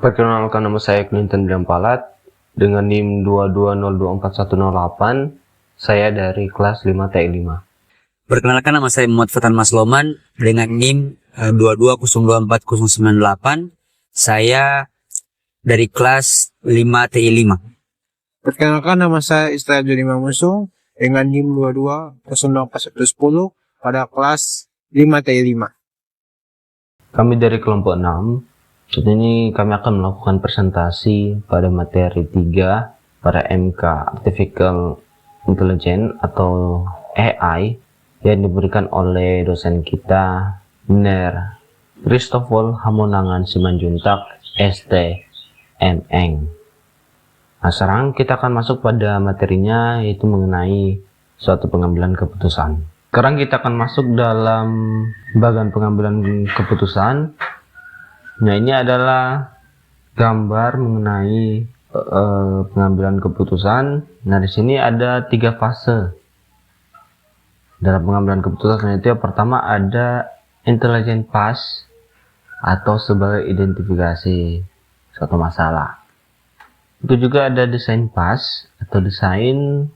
Perkenalkan, nama saya Clinton Dampalat dengan NIM 22024108. Saya dari kelas 5 TI5. Perkenalkan, nama saya Muhammad Fatan Masloman dengan NIM 22024098. Saya dari kelas 5 TI5. Perkenalkan, nama saya Istra Jody Mamusu dengan NIM 22024110 pada kelas 5 TI5. Kami dari kelompok 6. Saat ini kami akan melakukan presentasi pada materi 3 pada MK Artificial Intelligence atau AI yang diberikan oleh dosen kita, Ner Christopher Hamonangan Simanjuntak STMN. Nah, sekarang kita akan masuk pada materinya, yaitu mengenai suatu pengambilan keputusan. Sekarang kita akan masuk dalam bagian pengambilan keputusan. Nah, ini adalah gambar mengenai pengambilan keputusan. Nah, di sini ada 3 fase dalam pengambilan keputusan. Itu yang pertama ada intelligent pass atau sebagai identifikasi suatu masalah. Itu juga ada design pass atau desain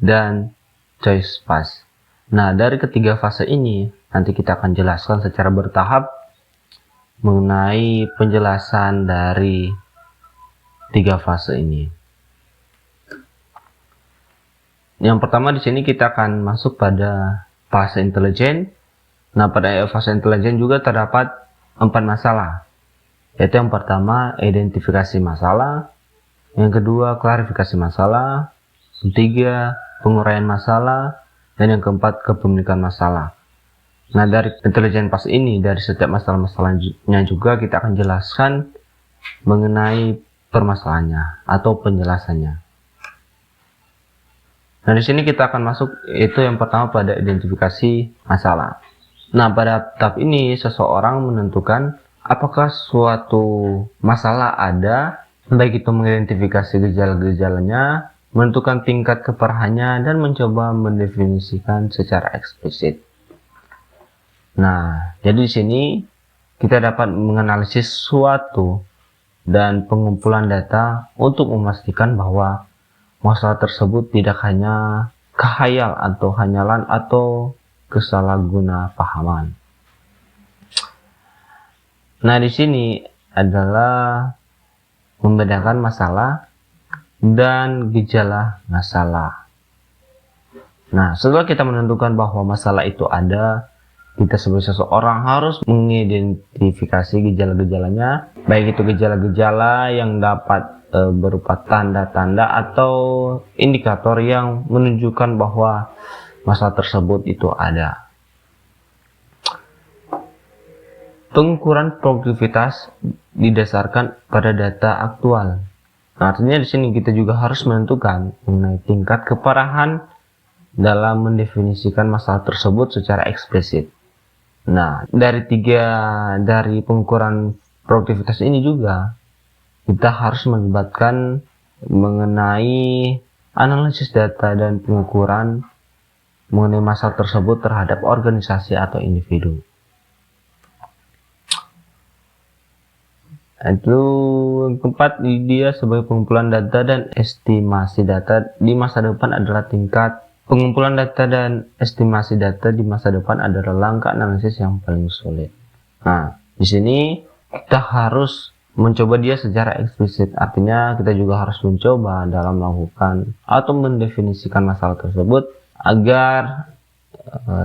dan choice pass. Nah, dari ketiga fase ini nanti kita akan jelaskan secara bertahap mengenai penjelasan dari 3 fase ini. Yang pertama di sini kita akan masuk pada fase intelijen. Nah, pada fase intelijen juga terdapat 4 masalah. Yaitu yang pertama identifikasi masalah, yang kedua klarifikasi masalah, yang ketiga penguraian masalah, dan yang keempat kepemilikan masalah. Nah, dari intelijen pas ini, dari setiap masalah-masalahnya juga kita akan jelaskan mengenai permasalahannya atau penjelasannya. Nah, di sini kita akan masuk, itu yang pertama pada identifikasi masalah. Nah, pada tahap ini seseorang menentukan apakah suatu masalah ada, baik itu mengidentifikasi gejala-gejalanya, menentukan tingkat keparahannya, dan mencoba mendefinisikan secara eksplisit. Nah, jadi di sini kita dapat menganalisis suatu dan pengumpulan data untuk memastikan bahwa masalah tersebut tidak hanya khayal atau hanyalan atau kesalahguna pahaman. Nah, di sini adalah membedakan masalah dan gejala masalah. Nah, setelah kita menentukan bahwa masalah itu ada, kita sebagai seseorang harus mengidentifikasi gejala-gejalanya, baik itu gejala-gejala yang dapat berupa tanda-tanda atau indikator yang menunjukkan bahwa masalah tersebut itu ada. Pengukuran produktivitas didasarkan pada data aktual. Nah, artinya di sini kita juga harus menentukan mengenai tingkat keparahan dalam mendefinisikan masalah tersebut secara eksplisit. Nah, dari pengukuran produktivitas ini juga kita harus melibatkan mengenai analisis data dan pengukuran mengenai masalah tersebut terhadap organisasi atau individu. Itu yang keempat, dia sebagai pengumpulan data dan estimasi data di masa depan adalah tingkat pengumpulan data dan estimasi data di masa depan adalah langkah analisis yang paling sulit. Nah, di sini kita harus mencoba dia secara eksplisit. Artinya kita juga harus mencoba dalam melakukan atau mendefinisikan masalah tersebut agar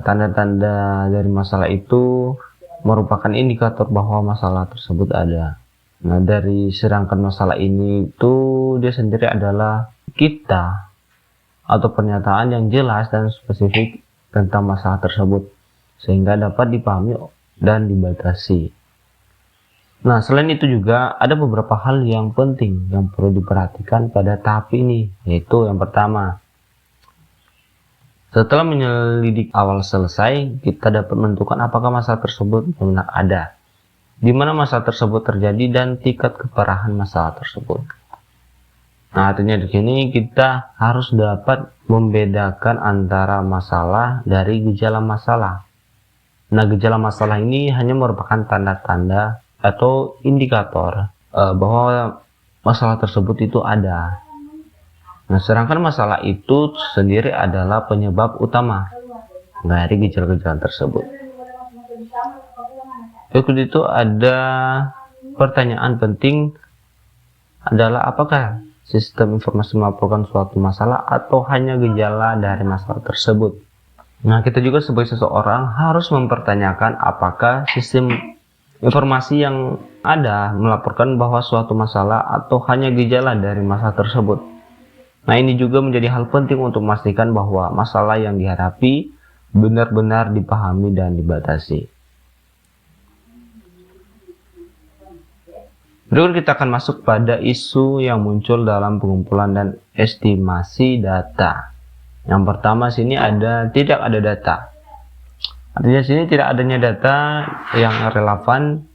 tanda-tanda dari masalah itu merupakan indikator bahwa masalah tersebut ada. Nah, dari serangkaian masalah ini itu dia sendiri adalah kita atau pernyataan yang jelas dan spesifik tentang masalah tersebut sehingga dapat dipahami dan dibatasi. Nah, selain itu juga ada beberapa hal yang penting yang perlu diperhatikan pada tahap ini, yaitu yang pertama, setelah menyelidik awal selesai, kita dapat menentukan apakah masalah tersebut benar ada, di mana masalah tersebut terjadi, dan tingkat keparahan masalah tersebut. Nah, artinya di sini kita harus dapat membedakan antara masalah dari gejala masalah. Nah, gejala masalah ini hanya merupakan tanda-tanda atau indikator bahwa masalah tersebut itu ada. Nah, sedangkan masalah itu sendiri adalah penyebab utama dari gejala-gejala tersebut. Berikut itu ada pertanyaan penting adalah apakah sistem informasi melaporkan suatu masalah atau hanya gejala dari masalah tersebut. Nah, kita juga sebagai seseorang harus mempertanyakan apakah sistem informasi yang ada melaporkan bahwa suatu masalah atau hanya gejala dari masalah tersebut. Nah, ini juga menjadi hal penting untuk memastikan bahwa masalah yang dihadapi benar-benar dipahami dan dibatasi. Berikut kita akan masuk pada isu yang muncul dalam pengumpulan dan estimasi data. Yang pertama sini tidak ada data. Artinya sini tidak adanya data yang relevan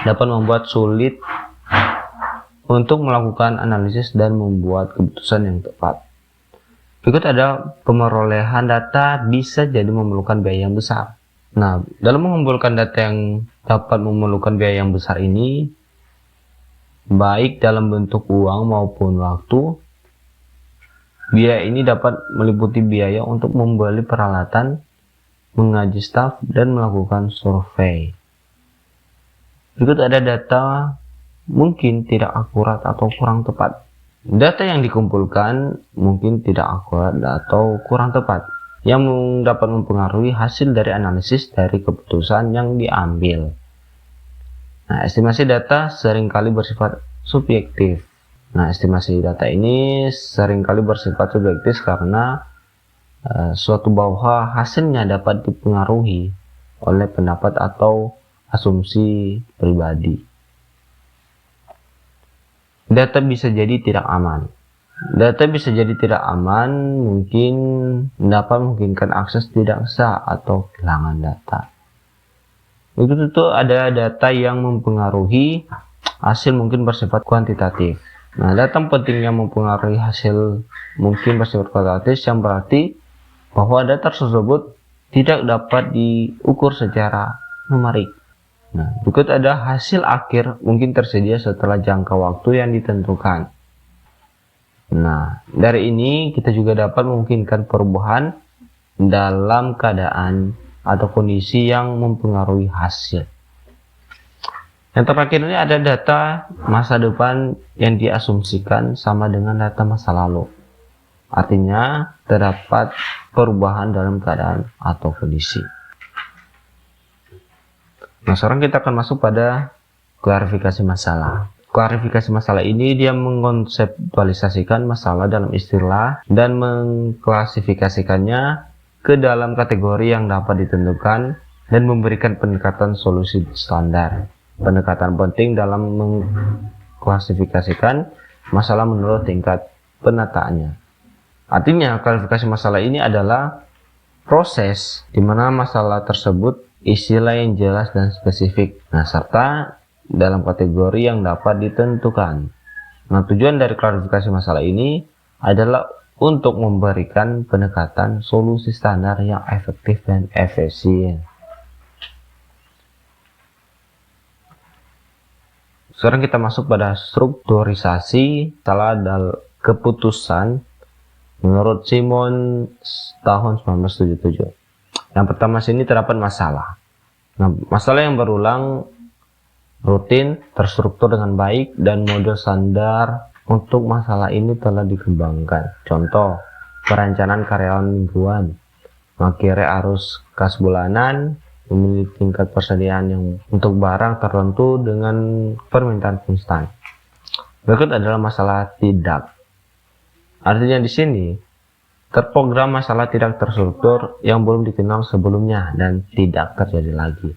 dapat membuat sulit untuk melakukan analisis dan membuat keputusan yang tepat. Berikut ada pemerolehan data bisa jadi memerlukan biaya yang besar. Nah, dalam mengumpulkan data yang dapat memerlukan biaya yang besar ini, baik dalam bentuk uang maupun waktu, biaya ini dapat meliputi biaya untuk membeli peralatan, mengaji staf, dan melakukan survei. Berikut ada data mungkin tidak akurat atau kurang tepat. Data yang dikumpulkan mungkin tidak akurat atau kurang tepat, yang dapat mempengaruhi hasil dari analisis dari keputusan yang diambil. Nah, estimasi data seringkali bersifat subjektif. Nah, estimasi data ini seringkali bersifat subjektif karena suatu bahwa hasilnya dapat dipengaruhi oleh pendapat atau asumsi pribadi. Data bisa jadi tidak aman. Data bisa jadi tidak aman, mungkin dapat memungkinkan akses tidak sah atau kehilangan data. Begitu itu ada data yang mempengaruhi hasil mungkin bersifat kuantitatif. Nah, data penting yang mempengaruhi hasil mungkin bersifat kuantitatif yang berarti bahwa data tersebut tidak dapat diukur secara numerik. Nah, berikut ada hasil akhir mungkin tersedia setelah jangka waktu yang ditentukan. Nah, dari ini kita juga dapat memungkinkan perubahan dalam keadaan atau kondisi yang mempengaruhi hasil. Yang terakhir ini ada data masa depan yang diasumsikan sama dengan data masa lalu. Artinya terdapat perubahan dalam keadaan atau kondisi. Nah, sekarang kita akan masuk pada klarifikasi masalah. Klarifikasi masalah ini dia mengkonseptualisasikan masalah dalam istilah dan mengklasifikasikannya ke dalam kategori yang dapat ditentukan dan memberikan pendekatan solusi standar. Pendekatan penting dalam mengklasifikasikan masalah menurut tingkat penataannya. Artinya, klasifikasi masalah ini adalah proses di mana masalah tersebut istilah yang jelas dan spesifik, nah, serta dalam kategori yang dapat ditentukan. Nah, tujuan dari klarifikasi masalah ini adalah untuk memberikan pendekatan solusi standar yang efektif dan efisien. Sekarang kita masuk pada strukturisasi masalah keputusan menurut Simon tahun 1977. Yang pertama sini terdapat masalah. Nah, masalah yang berulang, rutin, terstruktur dengan baik, dan model standar untuk masalah ini telah dikembangkan. Contoh, perencanaan karyawan mingguan, mengakhiri arus kas bulanan, memiliki tingkat persediaan yang untuk barang tertentu dengan permintaan konstan. Berikut adalah masalah tidak. Artinya di sini terprogram masalah tidak terstruktur yang belum dikenal sebelumnya dan tidak terjadi lagi.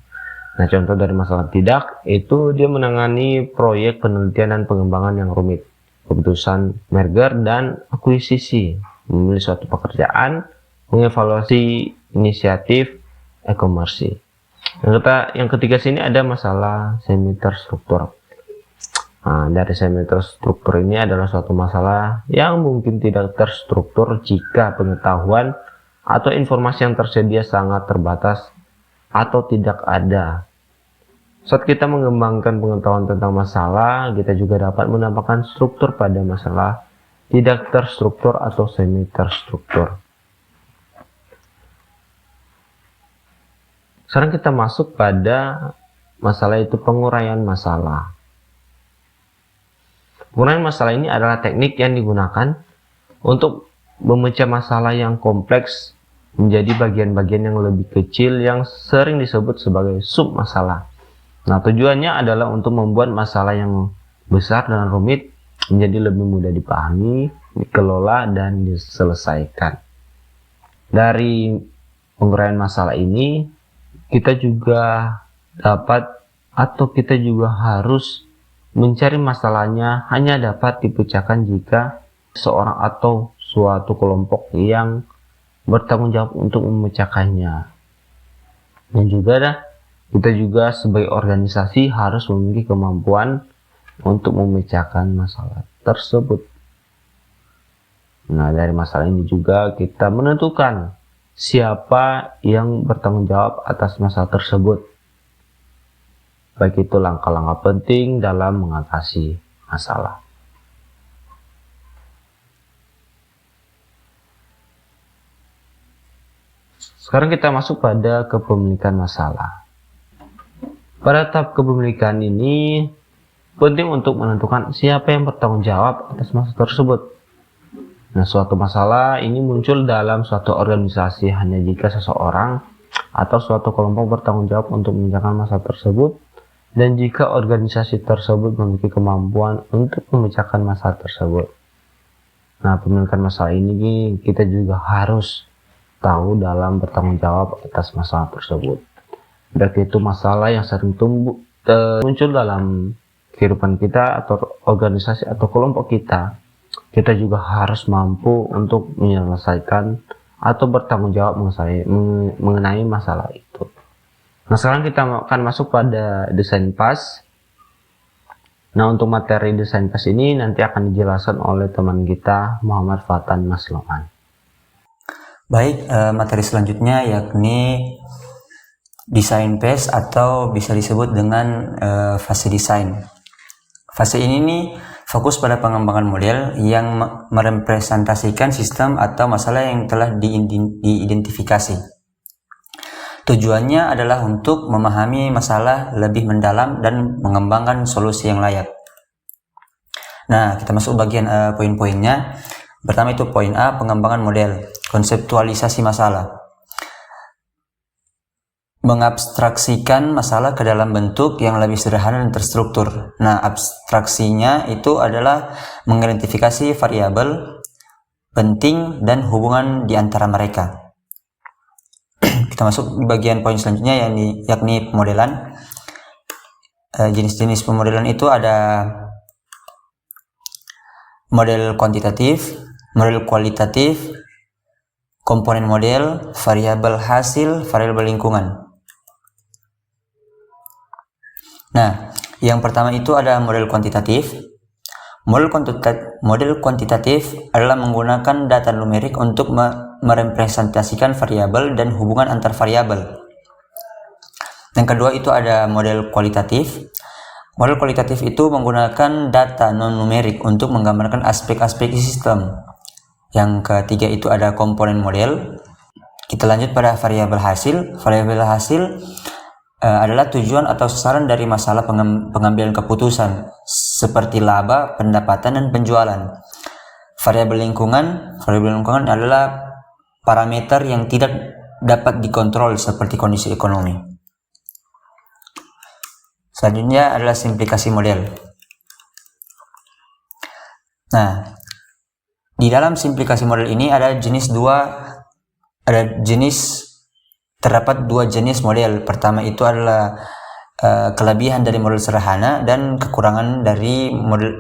Nah, contoh dari masalah tidak itu dia menangani proyek penelitian dan pengembangan yang rumit, keputusan merger dan akuisisi, memilih suatu pekerjaan, mengevaluasi inisiatif e-commerce. Yang ketiga sini ada masalah semi terstruktur. Nah, dari semi terstruktur ini adalah suatu masalah yang mungkin tidak terstruktur jika pengetahuan atau informasi yang tersedia sangat terbatas atau tidak ada. Saat kita mengembangkan pengetahuan tentang masalah, kita juga dapat menambahkan struktur pada masalah, tidak terstruktur atau semi terstruktur. Sekarang kita masuk pada masalah, itu penguraian masalah. Penguraian masalah ini adalah teknik yang digunakan untuk memecah masalah yang kompleks menjadi bagian-bagian yang lebih kecil yang sering disebut sebagai sub masalah. Nah, tujuannya adalah untuk membuat masalah yang besar dan rumit menjadi lebih mudah dipahami, dikelola, dan diselesaikan. Dari penguraian masalah ini, kita juga dapat atau kita juga harus mencari masalahnya hanya dapat dipecahkan jika seorang atau suatu kelompok yang bertanggung jawab untuk memecahkannya. Dan juga kita juga sebagai organisasi harus memiliki kemampuan untuk memecahkan masalah tersebut. Nah, dari masalah ini juga kita menentukan siapa yang bertanggung jawab atas masalah tersebut. Baik itu langkah-langkah penting dalam mengatasi masalah. Sekarang kita masuk pada kepemilikan masalah. Pada tahap kepemilikan ini penting untuk menentukan siapa yang bertanggung jawab atas masalah tersebut. Nah, suatu masalah ini muncul dalam suatu organisasi hanya jika seseorang atau suatu kelompok bertanggung jawab untuk memecahkan masalah tersebut, dan jika organisasi tersebut memiliki kemampuan untuk memecahkan masalah tersebut. Nah, pemilikan masalah ini kita juga harus tahu dalam bertanggung jawab atas masalah tersebut. Baik itu masalah yang sering muncul dalam kehidupan kita atau organisasi atau kelompok kita juga harus mampu untuk menyelesaikan atau bertanggung jawab mengenai masalah itu. Nah, sekarang kita akan masuk pada desain PAS. Nah, untuk materi desain PAS ini nanti akan dijelaskan oleh teman kita Muhammad Fatan Masloman. Baik, materi selanjutnya yakni desain PAS atau bisa disebut dengan fase desain. Fase ini nih fokus pada pengembangan model yang merepresentasikan sistem atau masalah yang telah diidentifikasi. Tujuannya adalah untuk memahami masalah lebih mendalam dan mengembangkan solusi yang layak. Nah, kita masuk bagian poin-poinnya. Pertama itu poin A, pengembangan model, konseptualisasi masalah. Mengabstraksikan masalah ke dalam bentuk yang lebih sederhana dan terstruktur. Nah, abstraksinya itu adalah mengidentifikasi variabel penting dan hubungan di antara mereka. Kita masuk di bagian poin selanjutnya yakni pemodelan. Jenis-jenis pemodelan itu ada model kuantitatif, model kualitatif, komponen model, variabel hasil, variabel lingkungan. Nah, yang pertama itu ada model kuantitatif. Model kuantitatif adalah menggunakan data numerik untuk merepresentasikan variabel dan hubungan antar variabel. Yang kedua itu ada model kualitatif. Model kualitatif itu menggunakan data non-numerik untuk menggambarkan aspek-aspek sistem. Yang ketiga itu ada komponen model. Kita lanjut pada variabel hasil. Variabel hasil adalah tujuan atau sasaran dari masalah pengambilan keputusan seperti laba, pendapatan, dan penjualan. Variabel lingkungan adalah parameter yang tidak dapat dikontrol seperti kondisi ekonomi. Selanjutnya adalah simplifikasi model. Nah, di dalam simplifikasi model ini terdapat dua jenis model. Pertama itu adalah kelebihan dari model sederhana dan kekurangan dari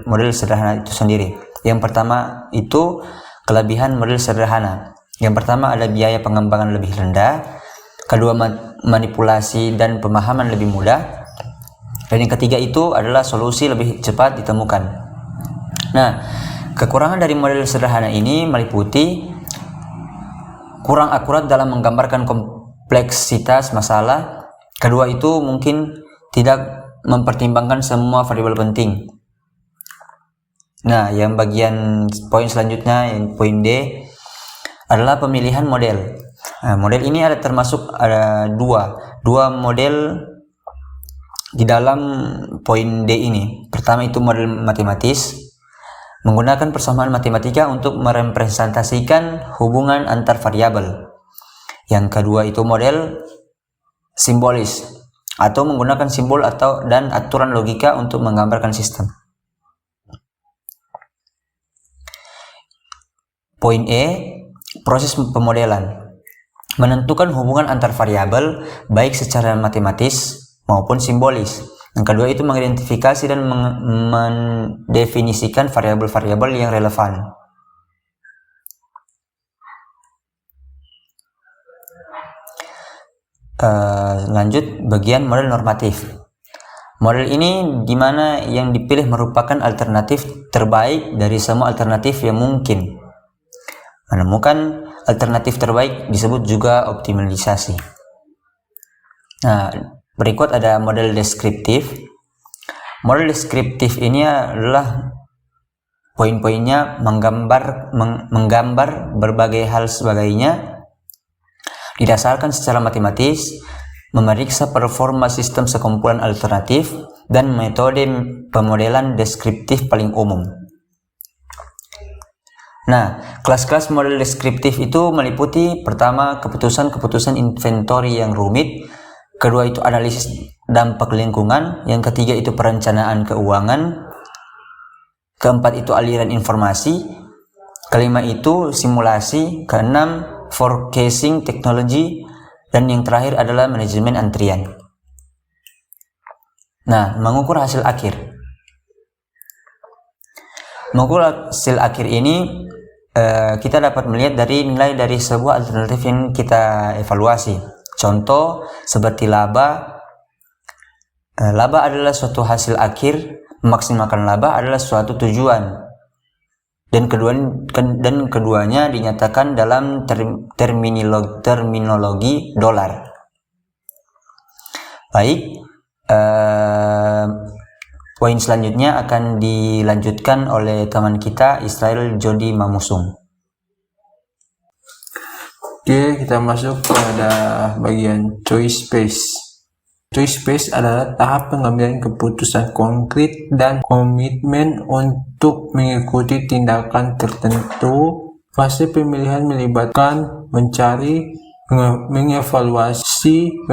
model sederhana itu sendiri. Yang pertama itu kelebihan model sederhana. Yang pertama ada biaya pengembangan lebih rendah, kedua manipulasi dan pemahaman lebih mudah, dan yang ketiga itu adalah solusi lebih cepat ditemukan. Nah, kekurangan dari model sederhana ini meliputi kurang akurat dalam menggambarkan kompleksitas masalah. Kedua itu mungkin tidak mempertimbangkan semua variabel penting. Nah, yang bagian poin selanjutnya, yang poin D, adalah pemilihan model. Nah, model ini ada dua model di dalam poin D ini. Pertama itu model matematis, menggunakan persamaan matematika untuk merepresentasikan hubungan antar variabel. Yang kedua itu model simbolis, atau menggunakan simbol dan aturan logika untuk menggambarkan sistem. Poin E, proses pemodelan. Menentukan hubungan antar variabel baik secara matematis maupun simbolis. Yang kedua itu mengidentifikasi dan mendefinisikan variabel-variabel yang relevan. Lanjut bagian model normatif. Model ini di mana yang dipilih merupakan alternatif terbaik dari semua alternatif yang mungkin. Menemukan alternatif terbaik disebut juga optimalisasi. Nah, berikut ada model deskriptif. Model deskriptif ini adalah poin-poinnya menggambar berbagai hal sebagainya, didasarkan secara matematis, memeriksa performa sistem sekumpulan alternatif, dan metode pemodelan deskriptif paling umum. Nah, kelas-kelas model deskriptif itu meliputi pertama keputusan-keputusan inventory yang rumit, kedua itu analisis dampak lingkungan, yang ketiga itu perencanaan keuangan, keempat itu aliran informasi, kelima itu simulasi, keenam forecasting teknologi, dan yang terakhir adalah manajemen antrian. Nah, mengukur hasil akhir. Mengukur hasil akhir ini kita dapat melihat dari nilai dari sebuah alternatif yang kita evaluasi. Contoh seperti laba. Laba adalah suatu hasil akhir, memaksimalkan laba adalah suatu tujuan. Dan keduanya dinyatakan dalam terminologi dolar. Baik, poin selanjutnya akan dilanjutkan oleh teman kita Israel Jody Mamusung. Oke, kita masuk pada bagian choice phase. Choice phase adalah tahap pengambilan keputusan konkret dan komitmen untuk mengikuti tindakan tertentu. Fase pemilihan melibatkan mencari, mengevaluasi,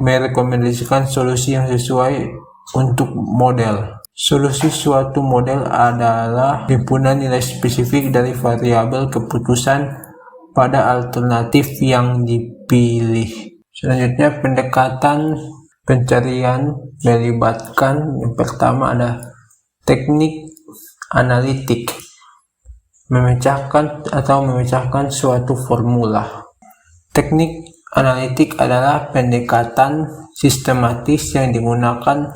merekomendasikan solusi yang sesuai untuk model. Solusi suatu model adalah himpunan nilai spesifik dari variabel keputusan pada alternatif yang dipilih. Selanjutnya, pendekatan pencarian melibatkan yang pertama ada teknik analitik, memecahkan suatu formula. Teknik analitik adalah pendekatan sistematis yang digunakan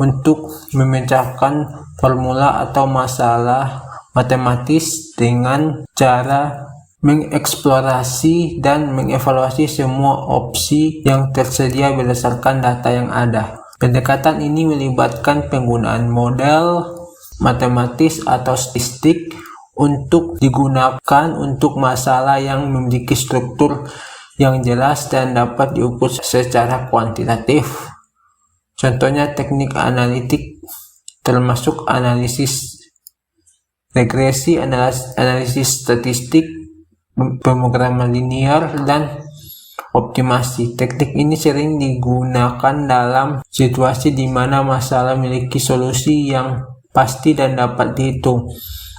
untuk memecahkan formula atau masalah matematis dengan cara mengeksplorasi dan mengevaluasi semua opsi yang tersedia berdasarkan data yang ada. Pendekatan ini melibatkan penggunaan model matematis atau statistik untuk digunakan untuk masalah yang memiliki struktur yang jelas dan dapat diukur secara kuantitatif. Contohnya teknik analitik termasuk analisis regresi, analisis statistik, pemrograman linear, dan optimasi. Teknik ini sering digunakan dalam situasi di mana masalah memiliki solusi yang pasti dan dapat dihitung,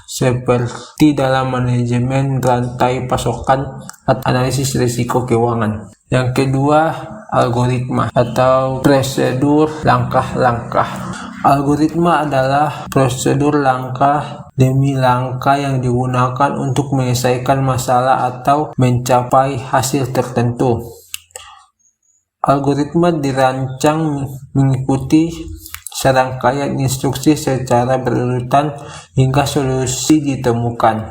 seperti dalam manajemen rantai pasokan atau analisis risiko keuangan. Yang kedua, algoritma atau prosedur langkah-langkah. Algoritma adalah prosedur langkah demi langkah yang digunakan untuk menyelesaikan masalah atau mencapai hasil tertentu. Algoritma dirancang mengikuti serangkaian instruksi secara berurutan hingga solusi ditemukan.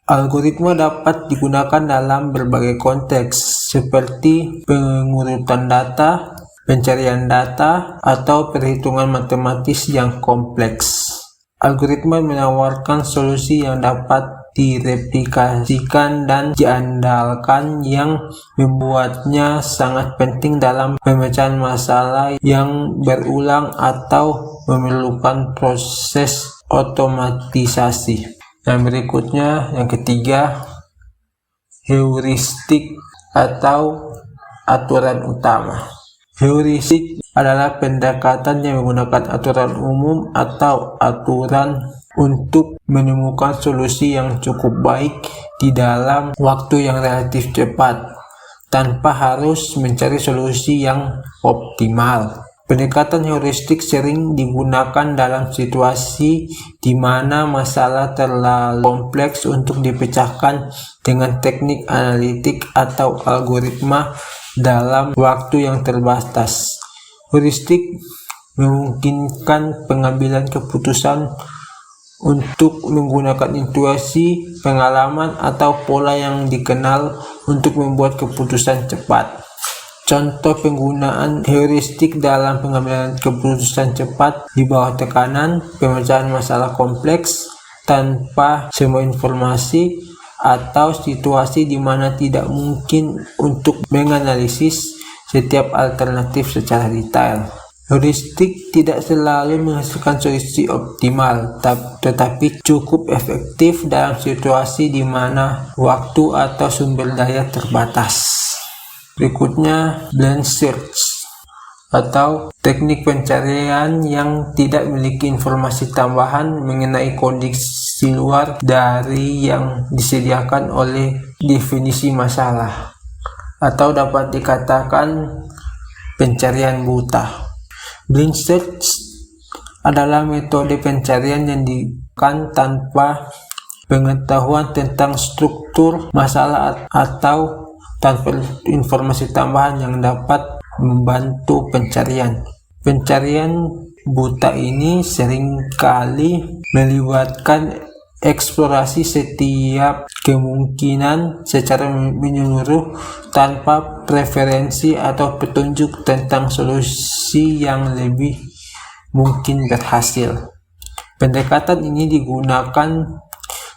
Algoritma dapat digunakan dalam berbagai konteks, seperti pengurutan data, pencarian data, atau perhitungan matematis yang kompleks. Algoritma menawarkan solusi yang dapat direplikasikan dan diandalkan, yang membuatnya sangat penting dalam pemecahan masalah yang berulang atau memerlukan proses otomatisasi. Yang berikutnya, yang ketiga, heuristik atau aturan utama. Heuristik adalah pendekatan yang menggunakan aturan umum atau aturan untuk menemukan solusi yang cukup baik di dalam waktu yang relatif cepat, tanpa harus mencari solusi yang optimal. Pendekatan heuristik sering digunakan dalam situasi di mana masalah terlalu kompleks untuk dipecahkan dengan teknik analitik atau algoritma dalam waktu yang terbatas. Heuristik memungkinkan pengambilan keputusan untuk menggunakan intuisi, pengalaman, atau pola yang dikenal untuk membuat keputusan cepat. Contoh penggunaan heuristik dalam pengambilan keputusan cepat di bawah tekanan, pemecahan masalah kompleks tanpa semua informasi, atau situasi di mana tidak mungkin untuk menganalisis setiap alternatif secara detail. Heuristik tidak selalu menghasilkan solusi optimal, tetapi cukup efektif dalam situasi di mana waktu atau sumber daya terbatas. Berikutnya, blind search atau teknik pencarian yang tidak memiliki informasi tambahan mengenai kondisi luar dari yang disediakan oleh definisi masalah, atau dapat dikatakan pencarian buta. Blind search adalah metode pencarian yang digunakan tanpa pengetahuan tentang struktur masalah atau tanpa informasi tambahan yang dapat membantu pencarian. Pencarian buta ini seringkali melibatkan eksplorasi setiap kemungkinan secara menyeluruh tanpa preferensi atau petunjuk tentang solusi yang lebih mungkin berhasil. Pendekatan ini digunakan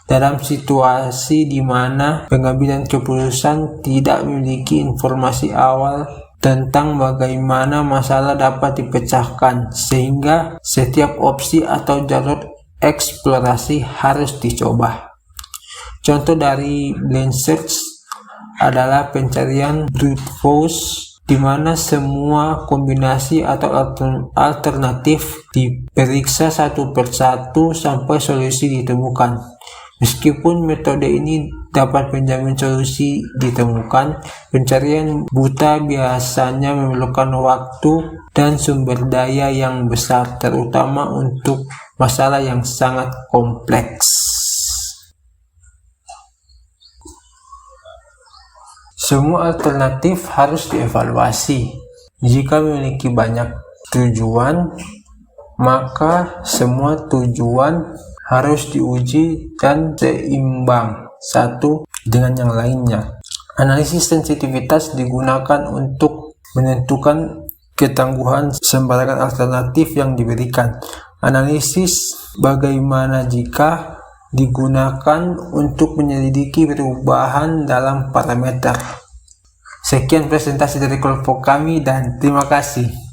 dalam situasi di mana pengambilan keputusan tidak memiliki informasi awal tentang bagaimana masalah dapat dipecahkan, sehingga setiap opsi atau jalur eksplorasi harus dicoba. Contoh dari blind search adalah pencarian brute force, di mana semua kombinasi atau alternatif diperiksa satu persatu sampai solusi ditemukan. Meskipun metode ini dapat menjamin solusi ditemukan, pencarian buta biasanya memerlukan waktu dan sumber daya yang besar, terutama untuk masalah yang sangat kompleks. Semua alternatif harus dievaluasi. Jika memiliki banyak tujuan, maka semua tujuan harus diuji dan seimbang satu dengan yang lainnya. Analisis sensitivitas digunakan untuk menentukan ketangguhan sembarangan alternatif yang diberikan. Analisis bagaimana jika digunakan untuk menyelidiki perubahan dalam parameter. Sekian presentasi dari kelompok kami dan terima kasih.